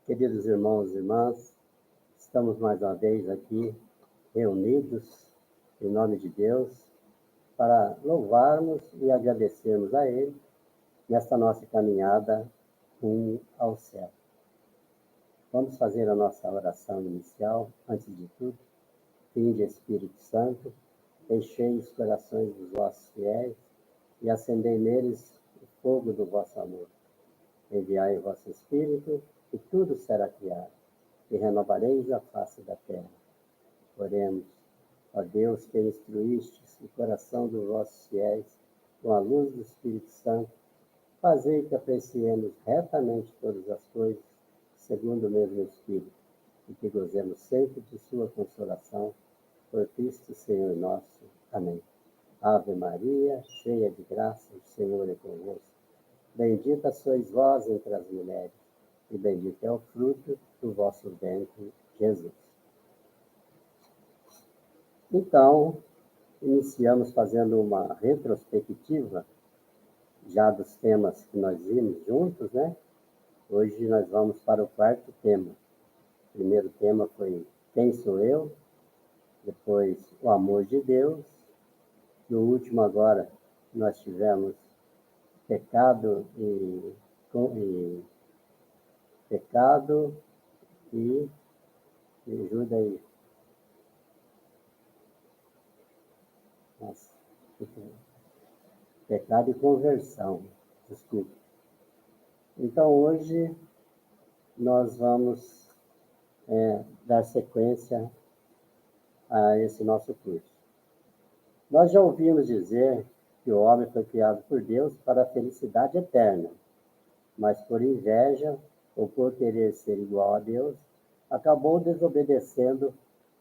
Queridos irmãos e irmãs, estamos mais uma vez aqui reunidos em nome de Deus para louvarmos e agradecermos a Ele nesta nossa caminhada rumo ao céu. Vamos fazer a nossa oração inicial, antes de tudo. Vinde, Espírito Santo, enchei os corações dos vossos fiéis e acendei neles o fogo do vosso amor. Enviai o vosso Espírito e tudo será criado, e renovareis a face da terra. Oremos, ó Deus, que instruístes o coração dos vossos fiéis com a luz do Espírito Santo, fazei que apreciemos retamente todas as coisas, segundo o mesmo Espírito, e que gozemos sempre de sua consolação, por Cristo Senhor nosso. Amém. Ave Maria, cheia de graça, o Senhor é convosco. Bendita sois vós entre as mulheres, e bendito é o fruto do vosso ventre, Jesus. Então, iniciamos fazendo uma retrospectiva, já dos temas que nós vimos juntos, né? Hoje nós vamos para o quarto tema. O primeiro tema foi Quem sou eu? Depois, o amor de Deus. No último agora, nós tivemos pecado e me ajuda aí. Nossa, pecado e conversão, desculpe. Então, hoje, nós vamos dar sequência a esse nosso curso. Nós já ouvimos dizer que o homem foi criado por Deus para a felicidade eterna, mas por inveja ou por querer ser igual a Deus, acabou desobedecendo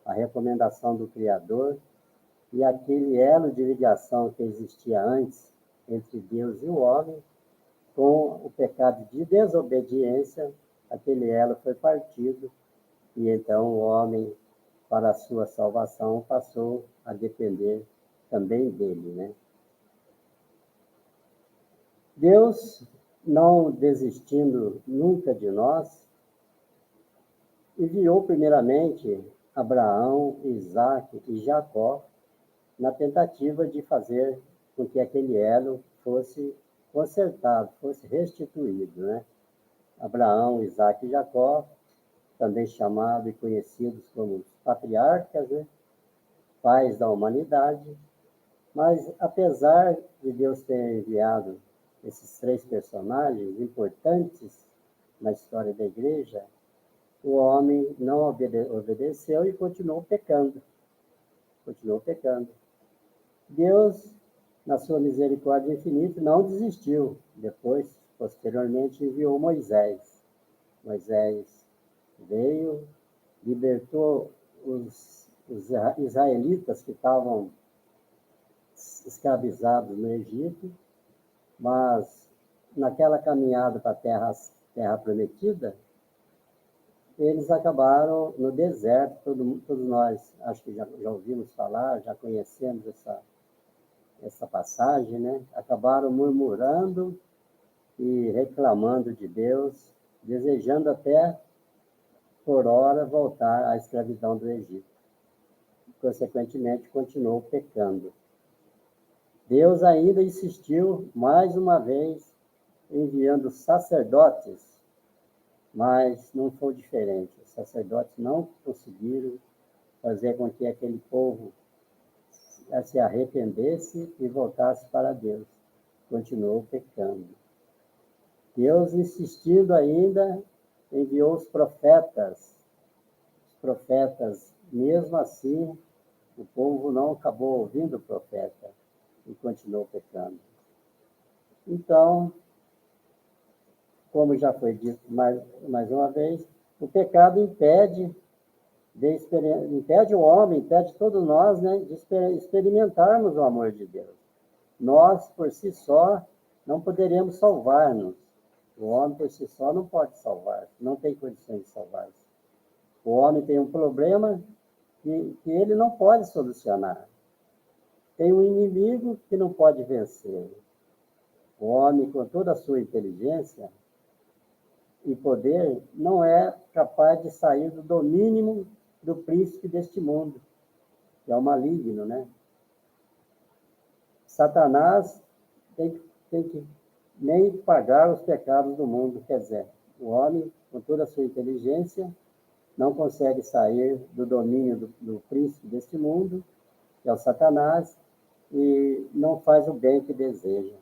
a recomendação do Criador, e aquele elo de ligação que existia antes entre Deus e o homem, com o pecado de desobediência, aquele elo foi partido, e então o homem, para a sua salvação, passou a depender também dele, né? Deus, não desistindo nunca de nós, enviou primeiramente Abraão, Isaque e Jacó na tentativa de fazer com que aquele elo fosse consertado, fosse restituído, né? Abraão, Isaque e Jacó, também chamados e conhecidos como os patriarcas, né? Pais da humanidade. Mas, apesar de Deus ter enviado esses três personagens importantes na história da igreja, o homem não obedeceu e continuou pecando. Continuou pecando. Deus, na sua misericórdia infinita, não desistiu. Depois, posteriormente, enviou Moisés. Moisés veio, libertou os israelitas que estavam escravizados no Egito, mas naquela caminhada para a terra prometida, eles acabaram no deserto. Todos nós, acho que já ouvimos falar, já conhecemos essa passagem, né? Acabaram murmurando e reclamando de Deus, desejando até, por hora, voltar à escravidão do Egito. Consequentemente, continuou pecando. Deus ainda insistiu, mais uma vez, enviando sacerdotes, mas não foi diferente. Os sacerdotes não conseguiram fazer com que aquele povo se arrependesse e voltasse para Deus. Continuou pecando. Deus, insistindo ainda, enviou os profetas. Os profetas, mesmo assim, o povo não acabou ouvindo o profeta e continuou pecando. Então, como já foi dito mais uma vez, o pecado impede o homem, impede todos nós, né, de experimentarmos o amor de Deus. Nós, por si só, não poderemos salvar-nos. O homem, por si só, não pode salvar, não tem condições de salvar-se. O homem tem um problema que ele não pode solucionar. Tem um inimigo que não pode vencer. O homem, com toda a sua inteligência, e poder não é capaz de sair do domínio do príncipe deste mundo, que é o maligno, né? Satanás tem que nem pagar os pecados do mundo, quer dizer, o homem, com toda a sua inteligência, não consegue sair do domínio do príncipe deste mundo, que é o Satanás, e não faz o bem que deseja.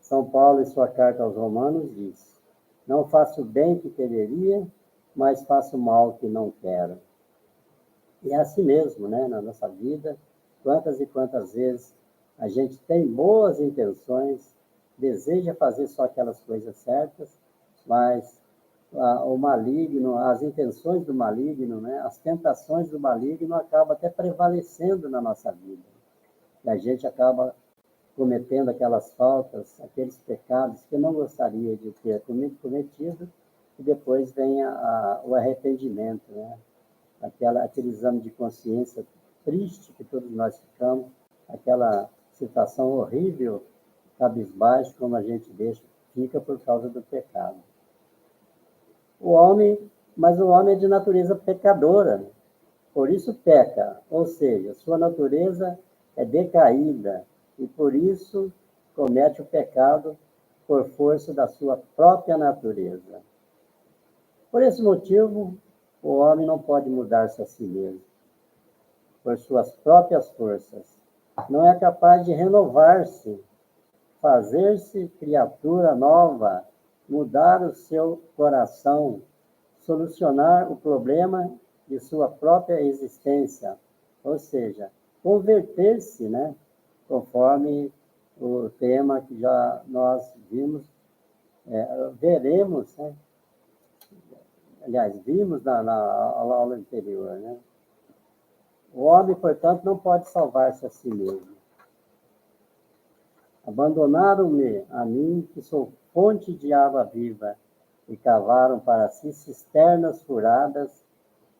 São Paulo, em sua carta aos Romanos, diz: não faço o bem que quereria, mas faço o mal que não quero. E é assim mesmo, né, na nossa vida, quantas e quantas vezes a gente tem boas intenções, deseja fazer só aquelas coisas certas, mas o maligno, as intenções do maligno, né, as tentações do maligno acabam até prevalecendo na nossa vida. E a gente acaba cometendo aquelas faltas, aqueles pecados que não gostaria de ter cometido, e depois vem o arrependimento, né? Aquele exame de consciência triste que todos nós ficamos, aquela situação horrível, cabisbaixo, como a gente fica por causa do pecado. Mas o homem é de natureza pecadora, por isso peca, ou seja, sua natureza é decaída e por isso comete o pecado por força da sua própria natureza. Por esse motivo, o homem não pode mudar-se a si mesmo, por suas próprias forças. Não é capaz de renovar-se, fazer-se criatura nova, mudar o seu coração, solucionar o problema de sua própria existência, ou seja, converter-se, né, conforme o tema que já nós veremos, né? Aliás, vimos na aula anterior, né? O homem, portanto, não pode salvar-se a si mesmo. Abandonaram-me a mim, que sou fonte de água viva, e cavaram para si cisternas furadas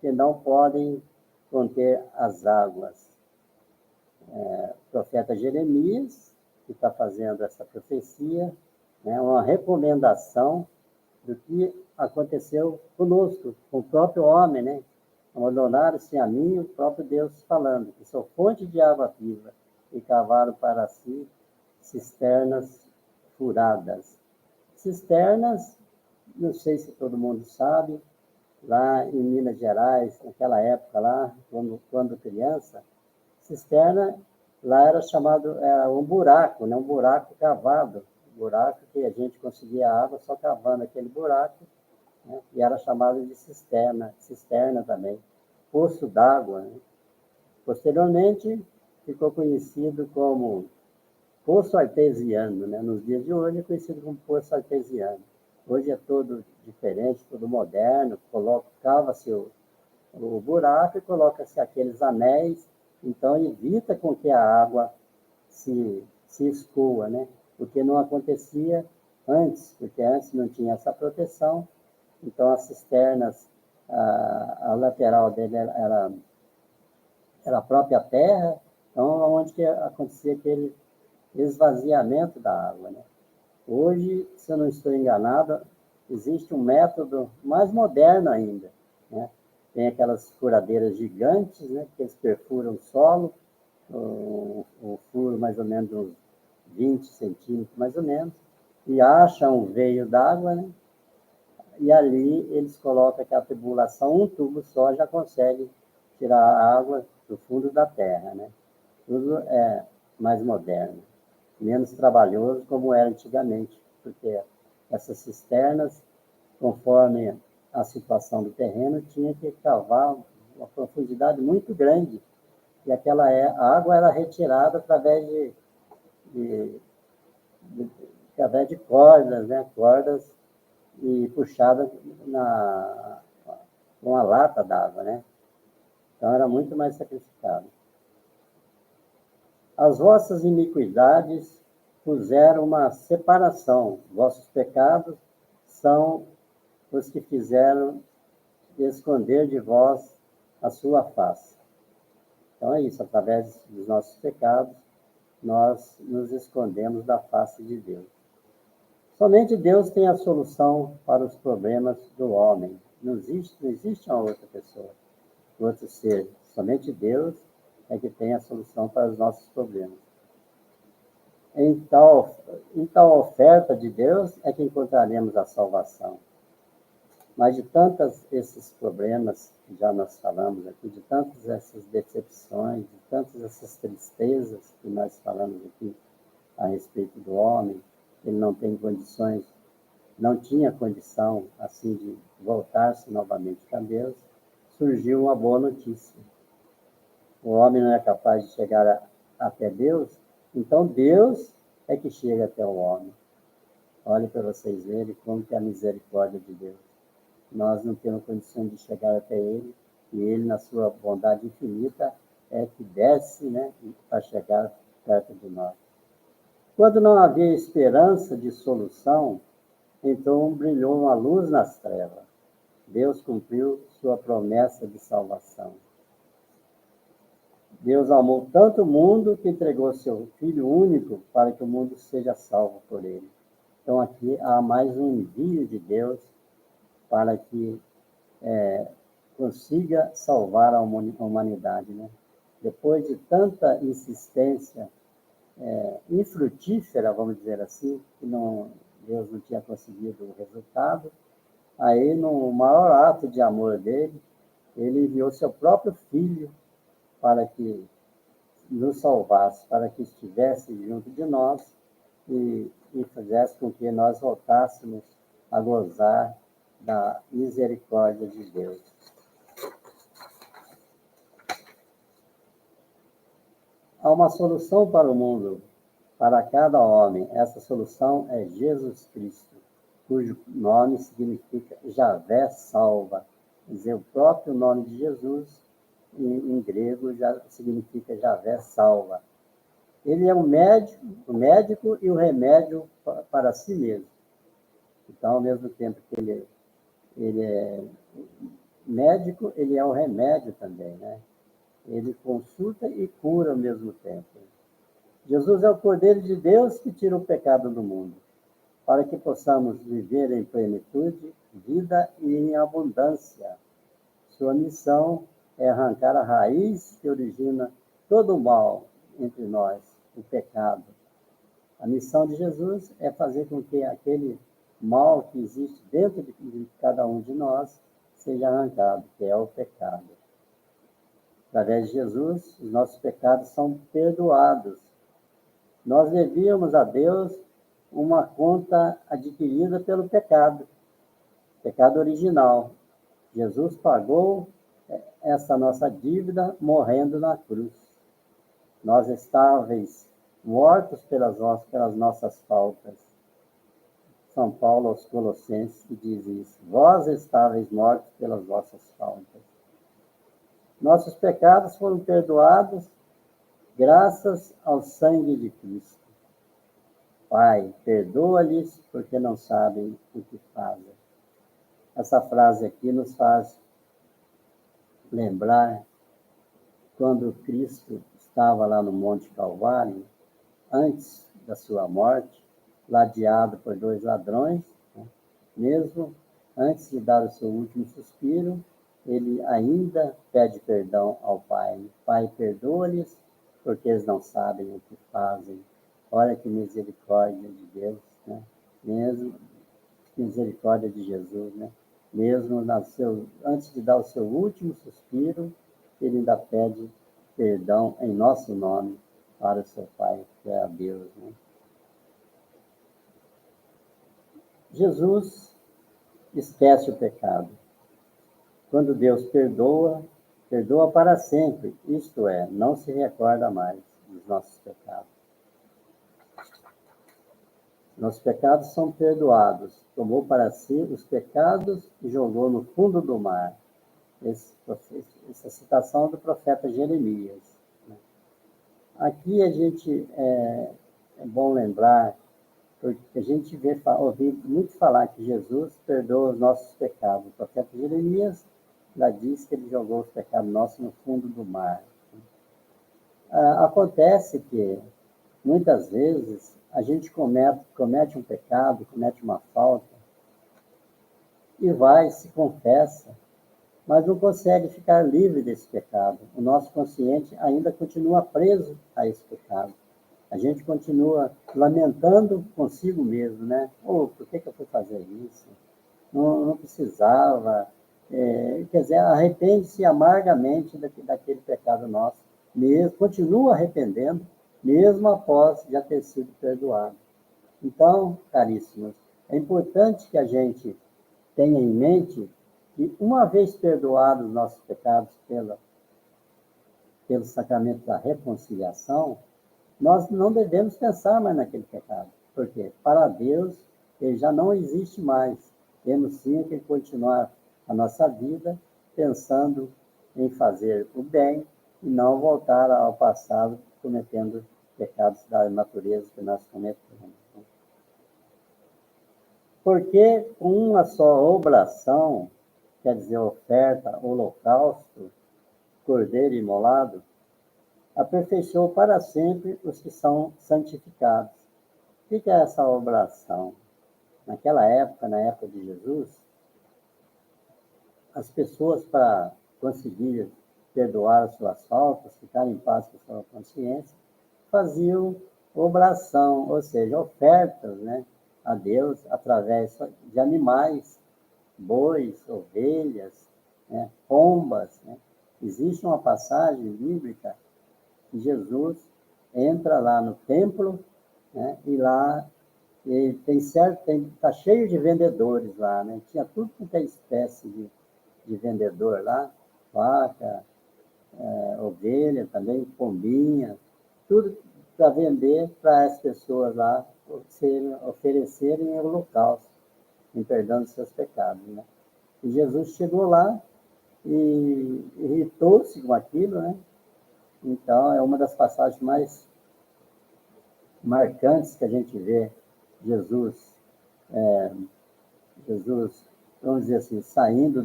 que não podem conter as águas. O profeta Jeremias, que está fazendo essa profecia, né, uma recomendação do que aconteceu conosco, com o próprio homem, né? Abandonaram-se a mim, o próprio Deus falando, que sou fonte de água viva, e cavaram para si cisternas furadas. Cisternas, não sei se todo mundo sabe, lá em Minas Gerais, naquela época lá, quando criança, cisterna lá era chamado um buraco, né? Um buraco cavado, um buraco que a gente conseguia água só cavando aquele buraco, né? E era chamado de cisterna também, poço d'água, né? Posteriormente, ficou conhecido como poço artesiano, né? Nos dias de hoje é conhecido como poço artesiano. Hoje é todo diferente, tudo moderno, cava-se o buraco e coloca-se aqueles anéis, então evita com que a água se escoa, né? O que não acontecia antes, porque antes não tinha essa proteção, então as cisternas, a lateral dele era a própria terra, então onde que acontecia aquele esvaziamento da água, né? Hoje, se eu não estou enganado, existe um método mais moderno ainda, né? Tem aquelas furadeiras gigantes, né, que eles perfuram o solo, um furo mais ou menos uns 20 centímetros, mais ou menos, e acham um veio d'água, né? E ali eles colocam aquela tubulação, um tubo só já consegue tirar a água do fundo da terra, né? Tudo é mais moderno, menos trabalhoso como era antigamente, porque essas cisternas, conforme a situação do terreno, tinha que cavar uma profundidade muito grande, e a água era retirada de, através de cordas, né? Cordas e puxada com a lata d'água, né? Então era muito mais sacrificado. As vossas iniquidades puseram uma separação, vossos pecados são os que fizeram esconder de vós a sua face. Então é isso, através dos nossos pecados, nós nos escondemos da face de Deus. Somente Deus tem a solução para os problemas do homem. Não existe uma outra pessoa, outro ser. Somente Deus é que tem a solução para os nossos problemas. Em tal oferta de Deus é que encontraremos a salvação. Mas de tantos esses problemas que já nós falamos aqui, de tantas essas decepções, de tantas essas tristezas que nós falamos aqui a respeito do homem, ele não tem condições, não tinha condição assim de voltar-se novamente para Deus, surgiu uma boa notícia. O homem não é capaz de chegar até Deus, então Deus é que chega até o homem. Olhe para vocês verem como que é a misericórdia de Deus. Nós não temos condição de chegar até Ele, e Ele, na sua bondade infinita, é que desce, né, para chegar perto de nós. Quando não havia esperança de solução, então brilhou uma luz nas trevas. Deus cumpriu sua promessa de salvação. Deus amou tanto o mundo que entregou seu Filho único para que o mundo seja salvo por ele. Então aqui há mais um envio de Deus para que consiga salvar a humanidade, né? Depois de tanta insistência infrutífera, vamos dizer assim, que Deus não tinha conseguido o resultado, aí no maior ato de amor dele, ele enviou seu próprio Filho para que nos salvasse, para que estivesse junto de nós e fizesse com que nós voltássemos a gozar da misericórdia de Deus. Há uma solução para o mundo, para cada homem. Essa solução é Jesus Cristo, cujo nome significa Javé salva. Quer dizer, o próprio nome de Jesus, em grego, já significa Javé salva. Ele é o médico e o remédio para si mesmo. Então, ao mesmo tempo que ele é médico, ele é o remédio também, né? Ele consulta e cura ao mesmo tempo. Jesus é o Cordeiro de Deus que tira o pecado do mundo, para que possamos viver em plenitude, vida e em abundância. Sua missão é arrancar a raiz que origina todo o mal entre nós, o pecado. A missão de Jesus é fazer com que aquele mal que existe dentro de cada um de nós seja arrancado, que é o pecado. Através de Jesus, os nossos pecados são perdoados. Nós devíamos a Deus uma conta adquirida pelo pecado original. Jesus pagou essa nossa dívida morrendo na cruz. Nós estávamos mortos pelas nossas faltas. São Paulo aos Colossenses diz isso. Vós estáveis mortos pelas vossas faltas. Nossos pecados foram perdoados graças ao sangue de Cristo. Pai, perdoa-lhes porque não sabem o que fazem. Essa frase aqui nos faz lembrar quando Cristo estava lá no Monte Calvário, antes da sua morte, ladeado por 2 ladrões, né? Mesmo antes de dar o seu último suspiro, ele ainda pede perdão ao Pai. Pai, perdoa-lhes, porque eles não sabem o que fazem. Olha que misericórdia de Deus, né? Mesmo misericórdia de Jesus, né? Mesmo antes de dar o seu último suspiro, ele ainda pede perdão em nosso nome para o seu Pai, que é a Deus, né? Jesus esquece o pecado. Quando Deus perdoa, perdoa para sempre, isto é, não se recorda mais dos nossos pecados. Nossos pecados são perdoados. Tomou para si os pecados e jogou no fundo do mar. Essa citação do profeta Jeremias. Aqui a gente é bom lembrar, porque a gente ouve muito falar que Jesus perdoa os nossos pecados. O profeta Jeremias já diz que ele jogou os pecados nossos no fundo do mar. Acontece que, muitas vezes, a gente comete um pecado, comete uma falta, e vai, se confessa, mas não consegue ficar livre desse pecado. O nosso consciente ainda continua preso a esse pecado. A gente continua lamentando consigo mesmo, né? Oh, por que eu fui fazer isso? Não precisava. Quer dizer, arrepende-se amargamente daquele pecado nosso, mesmo, continua arrependendo, mesmo após já ter sido perdoado. Então, caríssimos, é importante que a gente tenha em mente que, uma vez perdoados os nossos pecados pelo sacramento da reconciliação, nós não devemos pensar mais naquele pecado, porque para Deus ele já não existe mais. Temos sim que continuar a nossa vida pensando em fazer o bem e não voltar ao passado cometendo pecados da natureza que nós cometemos. Porque com uma só oblação, quer dizer, oferta, holocausto, cordeiro imolado, aperfeiçoou para sempre os que são santificados. O que é essa oblação? Naquela época, na época de Jesus, as pessoas, para conseguir perdoar as suas faltas, ficar em paz com a sua consciência, faziam oblação, ou seja, ofertas, né, a Deus através de animais, bois, ovelhas, né, pombas. Né? Existe uma passagem bíblica que Jesus entra lá no templo, né, e lá está cheio de vendedores lá, né? Tinha tudo quanto é espécie de vendedor lá, vaca, ovelha também, pombinha, tudo para vender para as pessoas lá oferecerem em holocausto, em perdão dos seus pecados. Né? E Jesus chegou lá e irritou-se com aquilo, né? Então, é uma das passagens mais marcantes que a gente vê Jesus, vamos dizer assim, saindo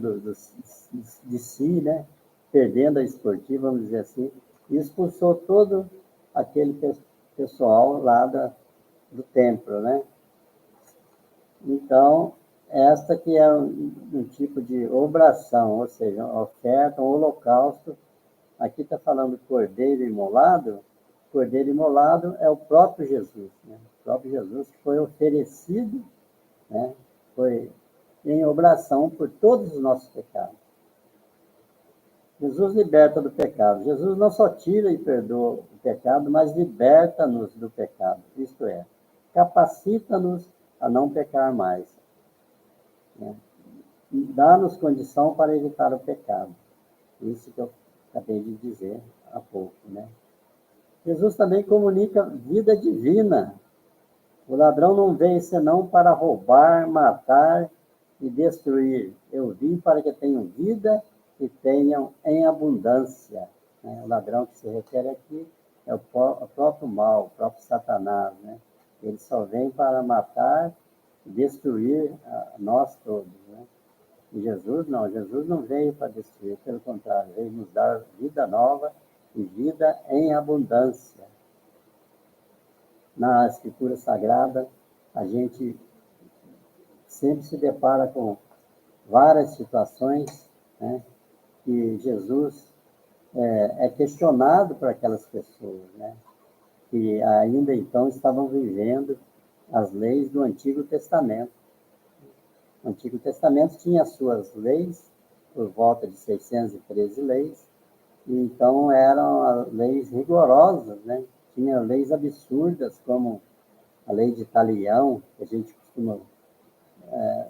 de si, né? Perdendo a esportiva, vamos dizer assim, e expulsou todo aquele pessoal lá do templo, né? Então, esta que é um tipo de obração, ou seja, oferta, um holocausto. Aqui está falando cordeiro imolado. Cordeiro imolado é o próprio Jesus, né? O próprio Jesus que foi oferecido, né? Foi em oblação por todos os nossos pecados. Jesus liberta do pecado. Jesus não só tira e perdoa o pecado, mas liberta-nos do pecado. Isto é, capacita-nos a não pecar mais. Né? Dá-nos condição para evitar o pecado. Isso que eu acabei de dizer há pouco, né? Jesus também comunica vida divina. O ladrão não veio senão para roubar, matar e destruir. Eu vim para que tenham vida e tenham em abundância. Né? O ladrão que se refere aqui é o próprio mal, o próprio Satanás. Né? Ele só vem para matar e destruir nós todos. Né? E Jesus não veio para destruir, pelo contrário, veio nos dar vida nova e vida em abundância. Na Escritura Sagrada, a gente sempre se depara com várias situações, né, que Jesus é questionado por aquelas pessoas, né, que ainda então estavam vivendo as leis do Antigo Testamento. O Antigo Testamento tinha as suas leis, por volta de 613 leis, e então eram leis rigorosas, né? Tinha leis absurdas, como a lei de Talião, que a gente costuma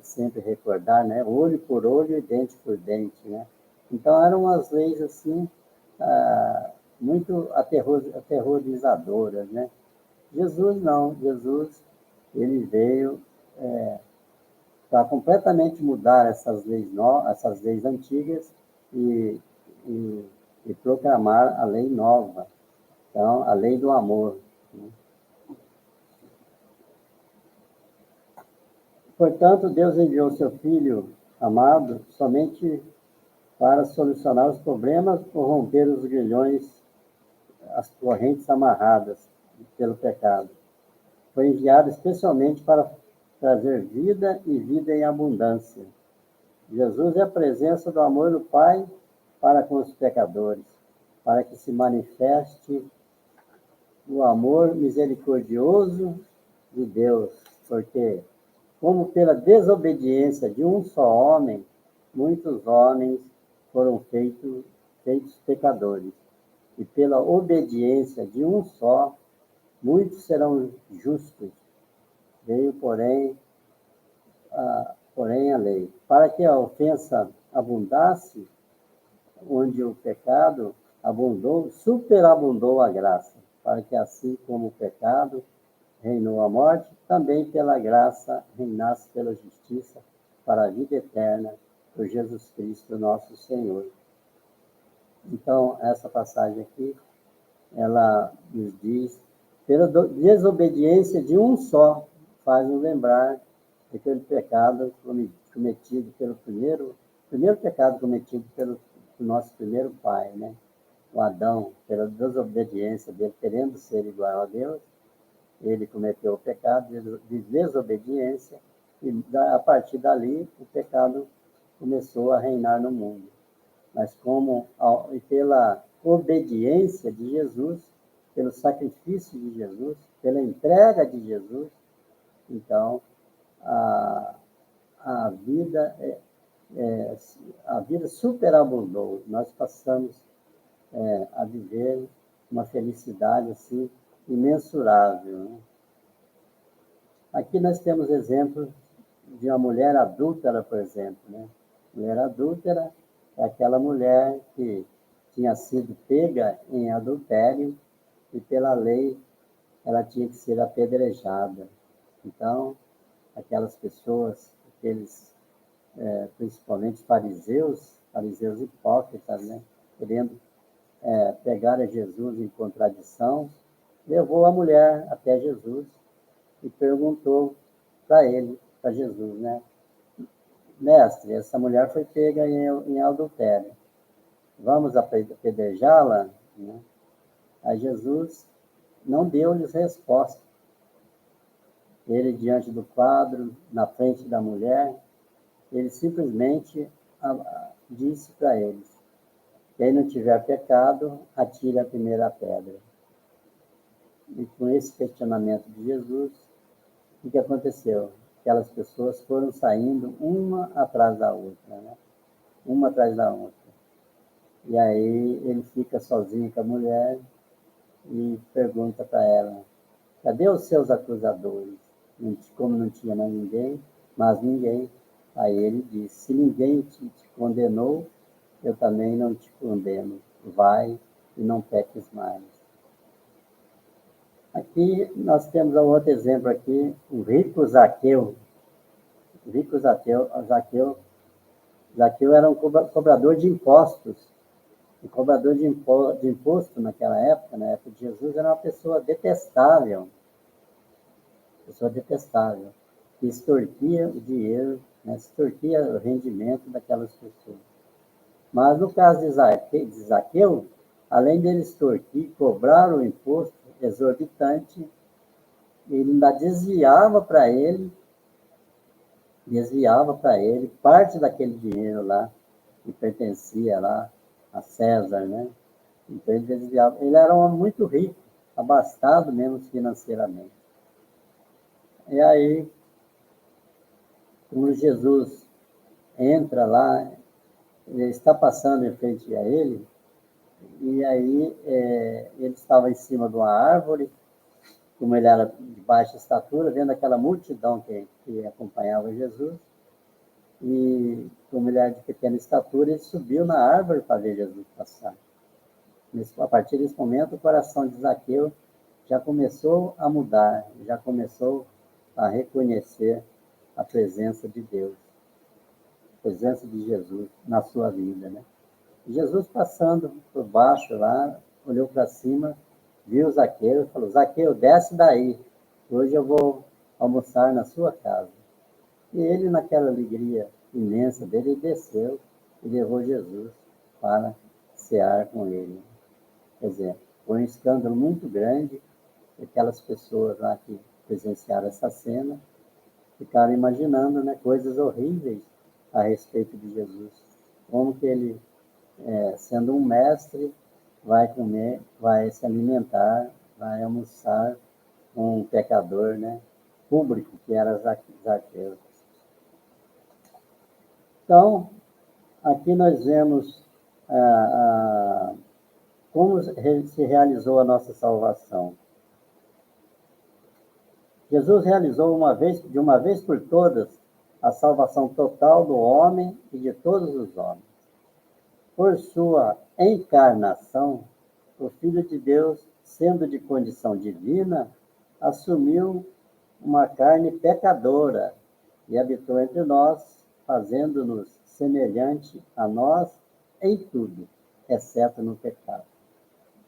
sempre recordar, né? Olho por olho e dente por dente, né? Então eram umas leis assim muito aterrorizadoras, né? Jesus não, Jesus ele veio para completamente mudar essas leis antigas e, e proclamar a lei nova, então a lei do amor. Né? Portanto, Deus enviou seu Filho amado somente para solucionar os problemas ou romper os grilhões, as correntes amarradas pelo pecado. foi enviado especialmente para trazer vida e vida em abundância. Jesus é a presença do amor do Pai para com os pecadores, para que se manifeste o amor misericordioso de Deus, porque, como pela desobediência de um só homem, muitos homens foram feitos pecadores, e pela obediência de um só, muitos serão justos. Veio, porém, a lei, para que a ofensa abundasse, onde o pecado abundou, superabundou a graça, para que assim como o pecado reinou a morte, também pela graça reinasse pela justiça para a vida eterna, por Jesus Cristo, nosso Senhor. Então, essa passagem aqui, ela nos diz, pela desobediência de um só, faz-nos lembrar daquele pecado cometido pelo primeiro pecado cometido pelo nosso primeiro pai, né? O Adão, pela desobediência dele, querendo ser igual a Deus, ele cometeu o pecado de desobediência, e a partir dali o pecado começou a reinar no mundo. Mas pela obediência de Jesus, pelo sacrifício de Jesus, pela entrega de Jesus, então a, a vida a vida superabundou. Nós passamos a viver uma felicidade assim imensurável, né? Aqui nós temos exemplos de uma mulher adúltera, por exemplo, né? Mulher adúltera é aquela mulher que tinha sido pega em adultério e pela lei ela tinha que ser apedrejada. Então, aquelas pessoas, principalmente fariseus hipócritas, né? Querendo pegar a Jesus em contradição, levou a mulher até Jesus e perguntou para Jesus, né? Mestre, essa mulher foi pega em adultério. Vamos apedrejá-la? Né? Aí Jesus não deu-lhes resposta. Ele, diante do quadro, na frente da mulher, ele simplesmente disse para eles: quem não tiver pecado, atire a primeira pedra. E com esse questionamento de Jesus, o que aconteceu? Aquelas pessoas foram saindo uma atrás da outra, né? Uma atrás da outra. E aí ele fica sozinho com a mulher e pergunta para ela: cadê os seus acusadores? Como não tinha mais ninguém, mas ninguém. Aí ele disse: se ninguém te condenou, eu também não te condeno. Vai e não peques mais. Aqui nós temos um outro exemplo aqui, o rico Zaqueu. O rico Zaqueu era um cobrador de impostos. O cobrador de imposto naquela época, na época de Jesus, era uma pessoa detestável, que extorquia o dinheiro, né, extorquia o rendimento daquelas pessoas. Mas no caso de Zaqueu, além dele extorquir, cobrar o imposto exorbitante, ele ainda desviava para ele parte daquele dinheiro lá, que pertencia lá a César, né? Então ele desviava. Ele era um homem muito rico, abastado mesmo financeiramente. E aí, quando Jesus entra lá, ele está passando em frente a ele, e aí ele estava em cima de uma árvore, como ele era de baixa estatura, vendo aquela multidão que acompanhava Jesus, e como ele era de pequena estatura, ele subiu na árvore para ver Jesus passar. A partir desse momento, o coração de Zaqueu já começou a mudar, já começou a reconhecer a presença de Deus, a presença de Jesus na sua vida, né? Jesus passando por baixo lá, olhou para cima, viu Zaqueu e falou: Zaqueu, desce daí, hoje eu vou almoçar na sua casa. E ele, naquela alegria imensa dele, desceu e levou Jesus para cear com ele. Quer dizer, foi um escândalo muito grande, aquelas pessoas lá que presenciaram essa cena, ficaram imaginando, né, coisas horríveis a respeito de Jesus. Como que ele, sendo um mestre, vai comer, vai se alimentar, vai almoçar com um pecador, né, público, que era Zaqueu. Então, aqui nós vemos como se realizou a nossa salvação. Jesus realizou de uma vez por todas a salvação total do homem e de todos os homens. Por sua encarnação, o Filho de Deus, sendo de condição divina, assumiu uma carne pecadora e habitou entre nós, fazendo-nos semelhante a nós em tudo, exceto no pecado.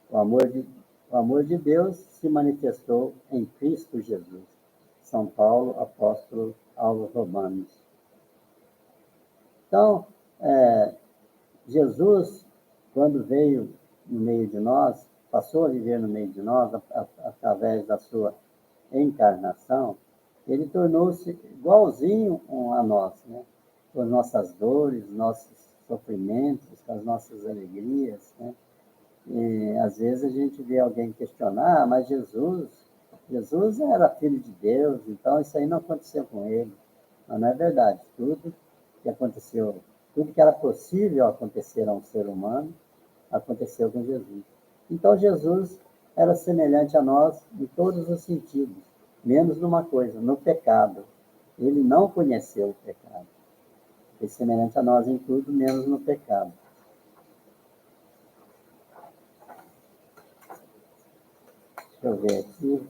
O amor de Deus se manifestou em Cristo Jesus. São Paulo, apóstolo aos Romanos. Então, Jesus, quando veio no meio de nós, passou a viver no meio de nós, através da sua encarnação, ele tornou-se igualzinho a nós, né? Com as nossas dores, nossos sofrimentos, com as nossas alegrias, né? E às vezes a gente vê alguém questionar, mas Jesus era filho de Deus, então isso aí não aconteceu com ele. Mas não é verdade. Tudo que aconteceu, tudo que era possível acontecer a um ser humano, aconteceu com Jesus. Então Jesus era semelhante a nós em todos os sentidos, menos numa coisa, no pecado. Ele não conheceu o pecado. Foi semelhante a nós em tudo, menos no pecado. Deixa eu ver aqui.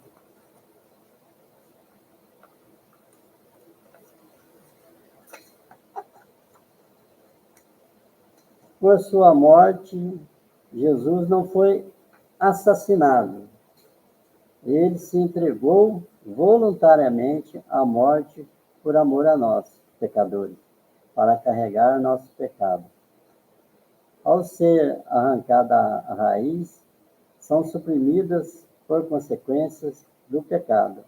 Por sua morte, Jesus não foi assassinado. Ele se entregou voluntariamente à morte por amor a nós, pecadores, para carregar nosso pecado. Ao ser arrancada a raiz, são suprimidas por consequências do pecado,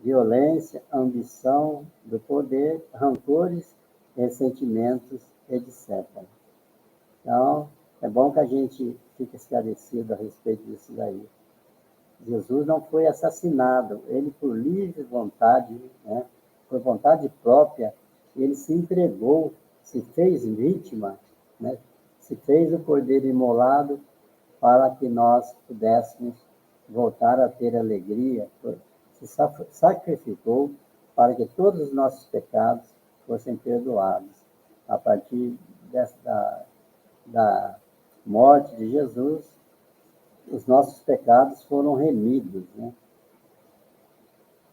violência, ambição, do poder, rancores, ressentimentos, etc. Então, é bom que a gente fique esclarecido a respeito disso daí. Jesus não foi assassinado, ele por livre vontade, né, por vontade própria, ele se entregou, se fez vítima, né, se fez o cordeiro imolado para que nós pudéssemos voltar a ter alegria, se sacrificou para que todos os nossos pecados fossem perdoados. A partir da morte de Jesus, os nossos pecados foram remidos, né?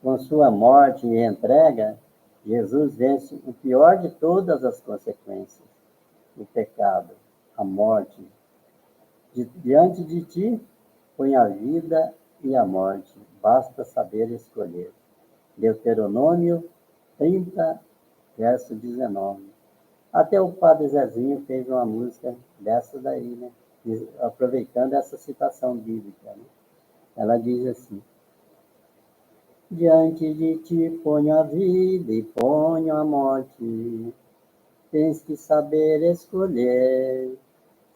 Com sua morte e entrega, Jesus vence o pior de todas as consequências, o pecado, a morte. Diante de ti, põe a vida e a morte, basta saber escolher. Deuteronômio 30, verso 19. Até o Padre Zezinho fez uma música dessa daí, né? Aproveitando essa citação bíblica, né? Ela diz assim: diante de ti ponho a vida e ponho a morte, tens que saber escolher.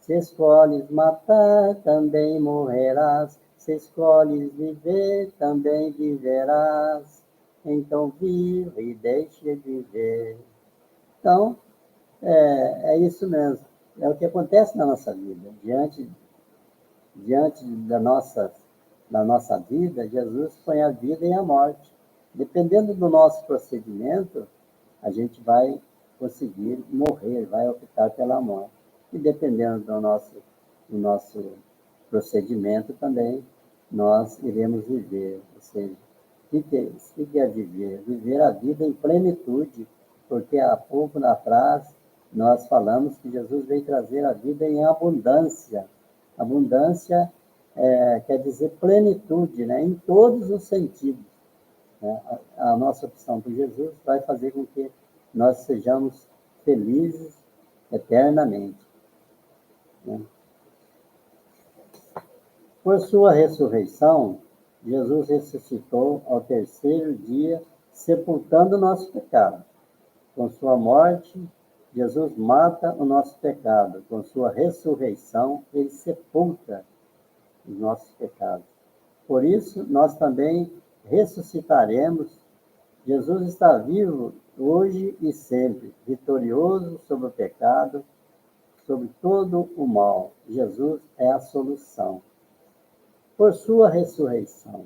Se escolhes matar, também morrerás, se escolhes viver, também viverás. Então viva e deixe de viver. Então, é isso mesmo. É o que acontece na nossa vida. Diante da nossa vida, Jesus põe a vida e a morte. Dependendo do nosso procedimento, a gente vai conseguir morrer, vai optar pela morte. E dependendo do nosso procedimento também, nós iremos viver. Ou seja, o que é viver? Viver a vida em plenitude, porque há pouco atrás nós falamos que Jesus veio trazer a vida em abundância. Abundância quer dizer plenitude, né? Em todos os sentidos. Né? A nossa opção por Jesus vai fazer com que nós sejamos felizes eternamente. Né? Por sua ressurreição, Jesus ressuscitou ao terceiro dia, sepultando o nosso pecado. Com sua morte, Jesus mata o nosso pecado. Com sua ressurreição, ele sepulta os nossos pecados. Por isso, nós também ressuscitaremos. Jesus está vivo hoje e sempre, vitorioso sobre o pecado, sobre todo o mal. Jesus é a solução. Por sua ressurreição.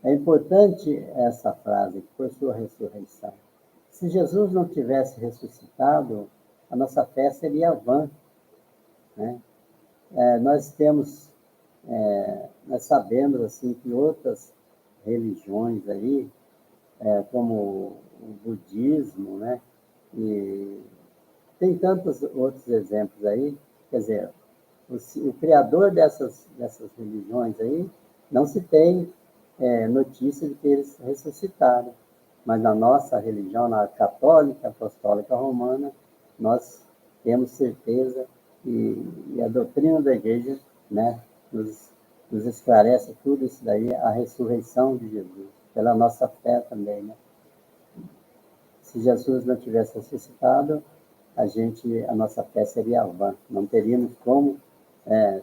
É importante essa frase, por sua ressurreição. Se Jesus não tivesse ressuscitado, a nossa fé seria vã, né? Nós sabemos assim que outras religiões aí, como o budismo, né? E tem tantos outros exemplos aí, quer dizer, o criador dessas religiões aí, não se tem notícia de que eles ressuscitaram. Mas na nossa religião, na católica, apostólica romana, nós temos certeza e a doutrina da igreja, né, nos esclarece tudo isso daí, a ressurreição de Jesus, pela nossa fé também, né? Se Jesus não tivesse ressuscitado, a nossa fé seria vã, não teríamos como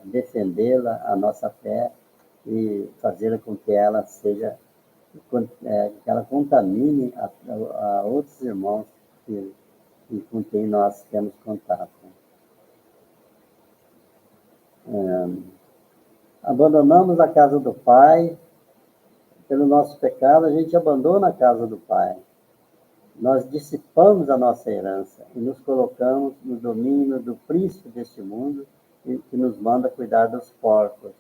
defendê-la, a nossa fé, e fazê-la com que ela seja, que ela contamine a outros irmãos com quem nós temos contato. Abandonamos a casa do Pai, pelo nosso pecado, a gente abandona a casa do Pai. Nós dissipamos a nossa herança e nos colocamos no domínio do príncipe deste mundo, que nos manda cuidar dos porcos.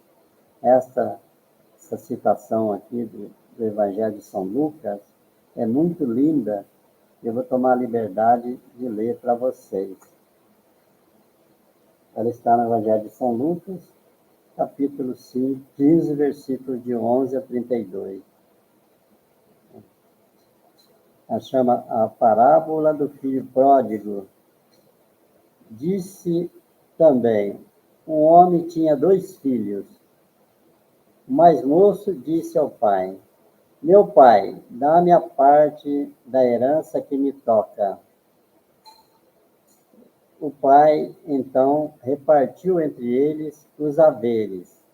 Essa citação aqui do Evangelho de São Lucas é muito linda. Eu vou tomar a liberdade de ler para vocês. Ela está no Evangelho de São Lucas, capítulo 5, 15, versículos de 11 a 32. Ela chama a parábola do filho pródigo. Disse também, um homem tinha 2 filhos. O mais moço disse ao pai, meu pai, dá-me a parte da herança que me toca. O pai, então, repartiu entre eles os haveres.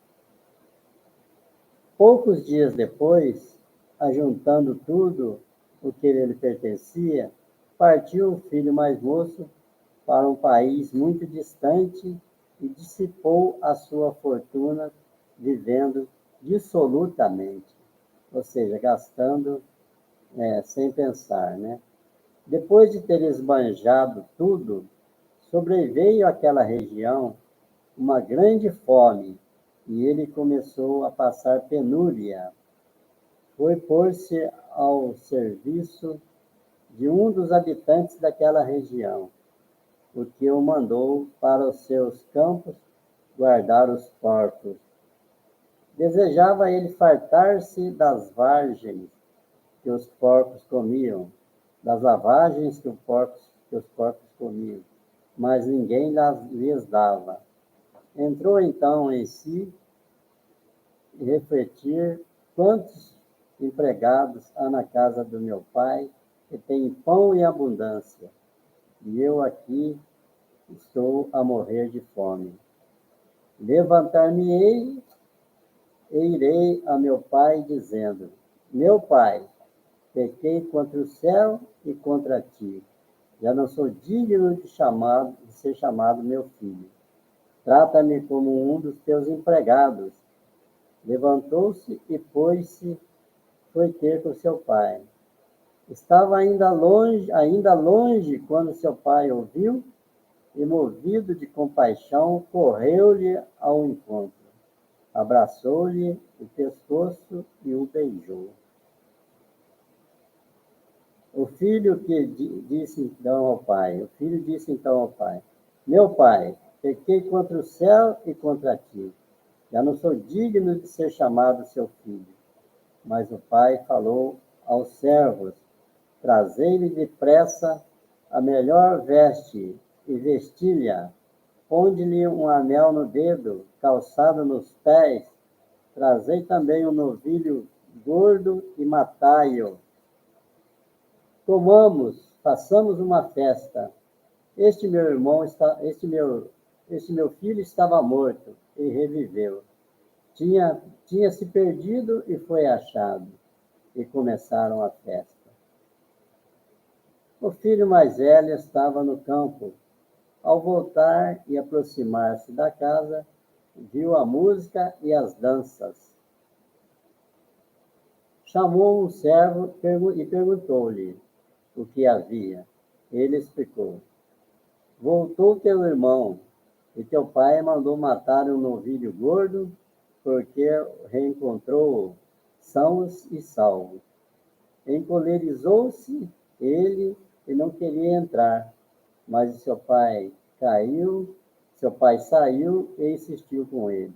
Poucos dias depois, ajuntando tudo o que lhe pertencia, partiu o filho mais moço para um país muito distante e dissipou a sua fortuna vivendo dissolutamente, ou seja, gastando sem pensar, né? Depois de ter esbanjado tudo, sobreveio àquela região uma grande fome e ele começou a passar penúria. Foi pôr-se ao serviço de um dos habitantes daquela região, o que o mandou para os seus campos guardar os porcos. Desejava ele fartar-se das vargens que os porcos comiam, das lavagens que os porcos comiam, mas ninguém lhes dava. Entrou então em si e refletir quantos empregados há na casa do meu pai, que tem pão em abundância, e eu aqui estou a morrer de fome. Levantar-me-ei e irei a meu pai, dizendo, meu pai, pequei contra o céu e contra ti. Já não sou digno de ser chamado meu filho. Trata-me como um dos teus empregados. Levantou-se e foi ter com seu pai. Estava ainda longe quando seu pai ouviu e, movido de compaixão, correu-lhe ao encontro. Abraçou-lhe o pescoço e o beijou. O filho disse então ao pai, meu pai, pequei contra o céu e contra ti. Já não sou digno de ser chamado seu filho. Mas o pai falou aos servos, trazei-lhe depressa a melhor veste e vesti-lhe, ponde-lhe um anel no dedo, calçado nos pés, trazei também um novilho gordo e matai-o. Comamos, façamos uma festa. Este meu filho estava morto e reviveu. Tinha se perdido e foi achado. E começaram a festa. O filho mais velho estava no campo. Ao voltar e aproximar-se da casa, viu a música e as danças. Chamou um servo e perguntou-lhe o que havia. Ele explicou: voltou teu irmão, e teu pai mandou matar um novilho gordo, porque reencontrou-o sãos e salvos. Encolerizou-se ele e não queria entrar, mas seu pai saiu e insistiu com ele.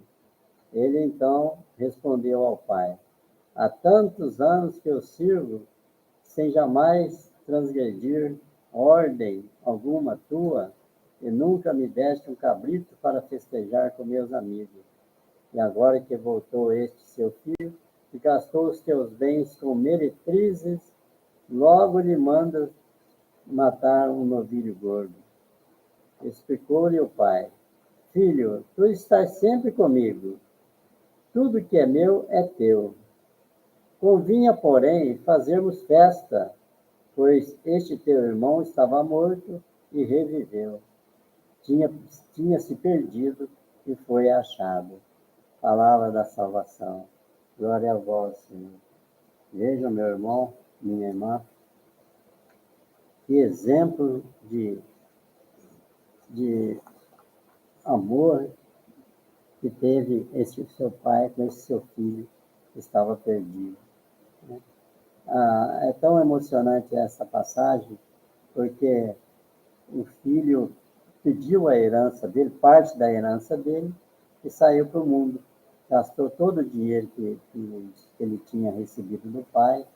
Ele então respondeu ao pai: há tantos anos que eu sirvo, sem jamais transgredir ordem alguma tua, e nunca me deste um cabrito para festejar com meus amigos. E agora que voltou este seu filho, e gastou os teus bens com meretrizes, logo lhe mandas matar um novilho gordo. Explicou-lhe o pai: filho, tu estás sempre comigo, tudo que é meu é teu. Convinha, porém, fazermos festa, pois este teu irmão estava morto e reviveu. Tinha se perdido e foi achado. Palavra da salvação. Glória a vós, Senhor. Veja, meu irmão, minha irmã, que exemplo de amor que teve esse seu pai com esse seu filho que estava perdido. É tão emocionante essa passagem, porque o filho pediu a herança dele, parte da herança dele, e saiu para o mundo. Gastou todo o dinheiro que ele tinha recebido do pai,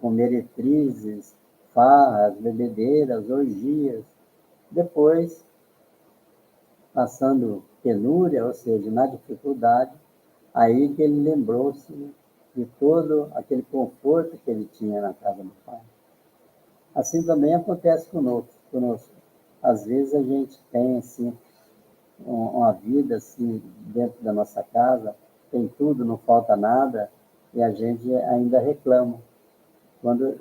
com meretrizes, farras, bebedeiras, orgias. Depois, passando penúria, ou seja, na dificuldade, aí que ele lembrou-se de todo aquele conforto que ele tinha na casa do pai. Assim também acontece conosco. Às vezes a gente tem assim, uma vida assim, dentro da nossa casa, tem tudo, não falta nada, e a gente ainda reclama. Quando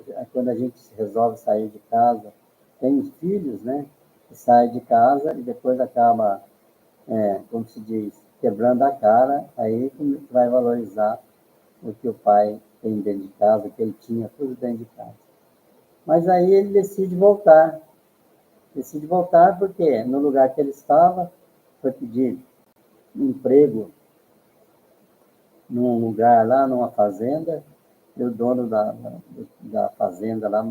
a gente resolve sair de casa, tem os filhos, né, que saem de casa e depois acaba, como se diz, quebrando a cara, aí vai valorizar o que o pai tem dentro de casa, o que ele tinha tudo dentro de casa. Mas aí ele decide voltar porque no lugar que ele estava, foi pedir um emprego num lugar lá, numa fazenda, e o dono da fazenda lá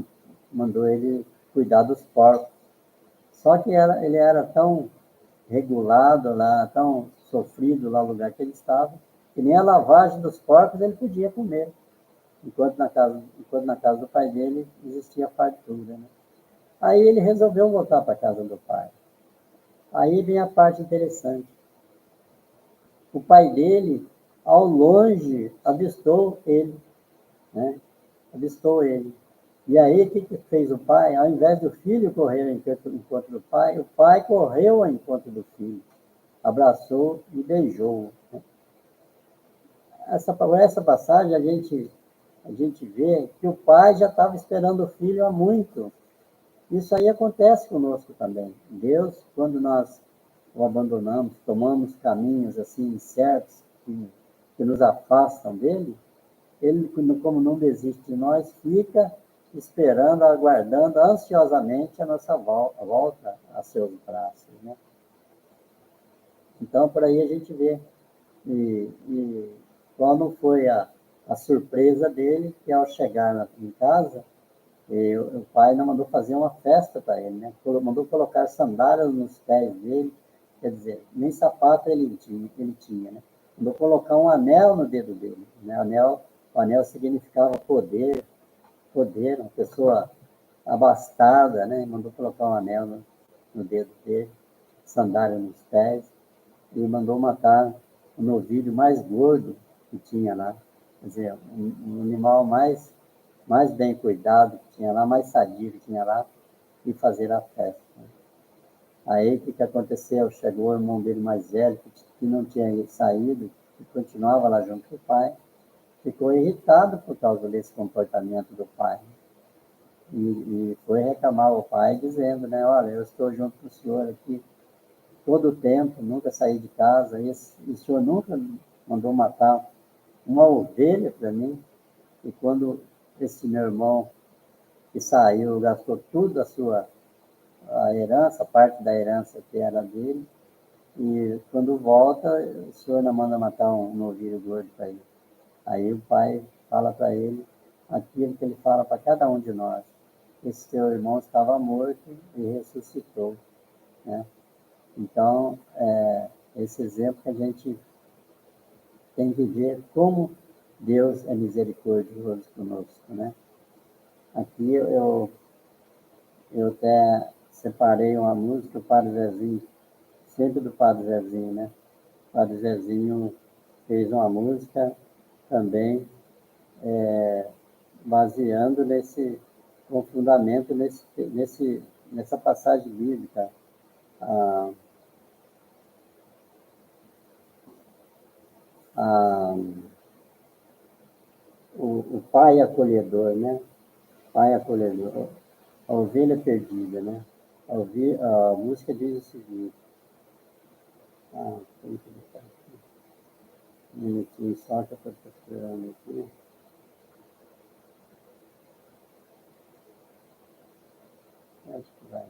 mandou ele cuidar dos porcos. Só que ele era tão regulado lá, tão sofrido lá no lugar que ele estava, que nem a lavagem dos porcos ele podia comer, enquanto na casa do pai dele existia fartura, né? Aí ele resolveu voltar para a casa do pai. Aí vem a parte interessante. O pai dele, ao longe, avistou ele, né? Avistou ele. E aí, o que fez o pai? Ao invés do filho correr ao encontro do pai, o pai correu ao encontro do filho, abraçou e beijou. Por essa passagem, a gente vê que o pai já estava esperando o filho há muito. Isso aí acontece conosco também. Deus, quando nós o abandonamos, tomamos caminhos assim incertos que nos afastam dele, ele, como não desiste de nós, fica esperando, aguardando ansiosamente a nossa volta a seus braços, né? Então, por aí a gente vê. E quando foi a surpresa dele, que ao chegar em casa, o pai não mandou fazer uma festa para ele, né? Mandou colocar sandálias nos pés dele, quer dizer, nem sapato ele tinha, né? Mandou colocar um anel no dedo dele, né? O anel significava poder, uma pessoa abastada, né? Mandou colocar um anel no dedo dele, sandália nos pés, e mandou matar o novilho mais gordo, que tinha lá. Quer dizer, um animal mais bem cuidado que tinha lá, mais sadio que tinha lá, e fazer a festa. Aí o que aconteceu? Chegou o irmão dele mais velho, que não tinha saído, que continuava lá junto com o pai, ficou irritado por causa desse comportamento do pai. E foi reclamar ao pai, dizendo, né, olha, eu estou junto com o senhor aqui todo o tempo, nunca saí de casa, e o senhor nunca mandou matar uma ovelha para mim, e quando esse meu irmão que saiu, gastou tudo a herança, parte da herança que era dele, e quando volta, o senhor não manda matar um novilho gordo para ele. Aí o pai fala para ele aquilo que ele fala para cada um de nós. Esse teu irmão estava morto e ressuscitou. Né? Então, esse exemplo que a gente tem que ver como Deus é misericordioso conosco. Né? Aqui eu até separei uma música do Padre Zezinho, sempre do Padre Zezinho, né? O Padre Zezinho fez uma música também baseando com fundamento nessa passagem bíblica. O pai acolhedor, né? Pai acolhedor. A ovelha perdida, né? A música diz o seguinte. Tem que botar aqui. Um minutinho só que eu estou procurando aqui. Acho que vai.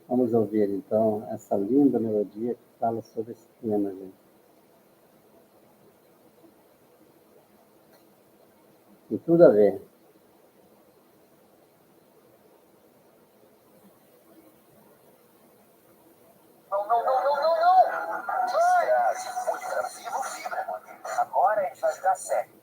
Vamos ouvir, então, essa linda melodia que fala sobre esse tema, gente. Tem tudo a ver. Não, não, não, não, não, não! Ultra Vivo Fibra. Agora a gente vai jogar sério.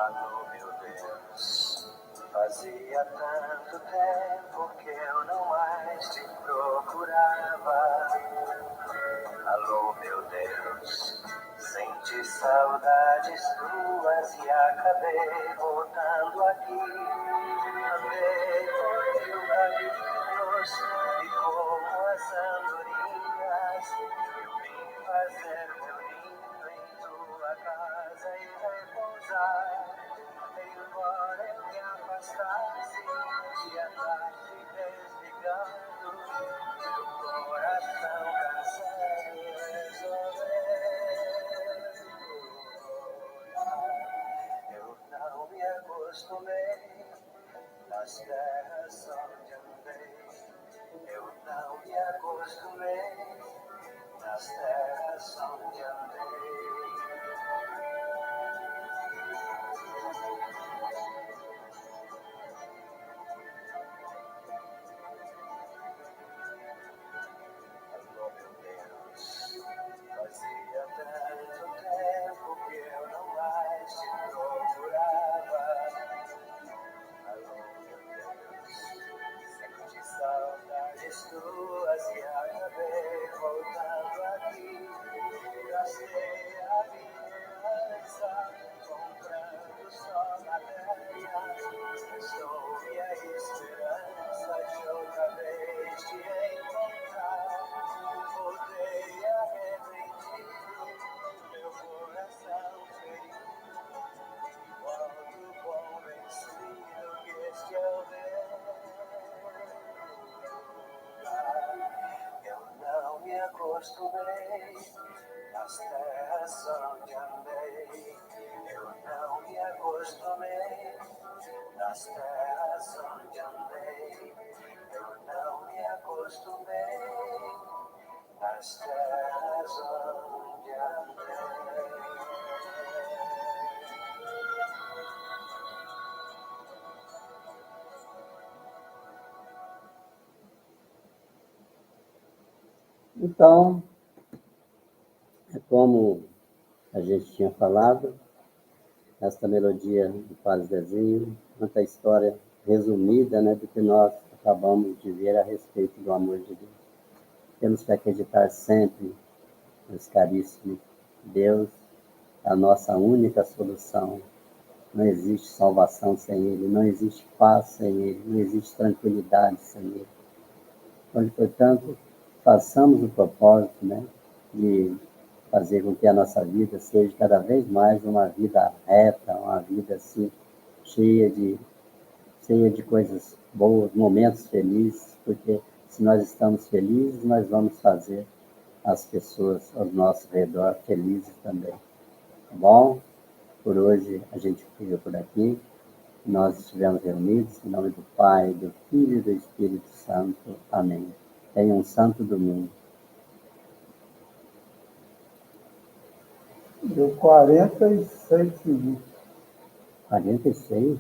Alô, meu Deus, fazia tanto tempo que eu não mais te procurava. Alô, meu Deus, senti saudades tuas e acabei voltando aqui. Andei por mil caminhos e como as andorinhas, eu vim fazer meu ninho em tua casa e repousar. Embora eu me afastasse e andasse desligado, meu coração cansado resolveu. Eu não me acostumei nas terras onde andei. Eu não me acostumei nas terras onde andei. Alô, meu Deus, fazia tanto tempo que eu não mais te procurava. Alô, meu Deus, senti saudades tuas e acabei voltando aqui. terras onde andei, eu não me acostumei. Nas terras onde andei, eu não me acostumei. Nas terras onde andei. Então, é como a gente tinha falado, esta melodia do Padre Zezinho, conta a história resumida, né, do que nós acabamos de ver a respeito do amor de Deus. Temos que acreditar sempre, meus caríssimos, Deus é a nossa única solução. Não existe salvação sem Ele, não existe paz sem Ele, não existe tranquilidade sem Ele. Então, portanto, façamos o propósito, né, de fazer com que a nossa vida seja cada vez mais uma vida reta, uma vida assim, cheia de coisas boas, momentos felizes, porque se nós estamos felizes, nós vamos fazer as pessoas ao nosso redor felizes também. Tá bom? Por hoje a gente fica por aqui. Nós estivemos reunidos em nome do Pai, do Filho e do Espírito Santo. Amém. Tenha um santo domingo. Deu 46 minutos. 46?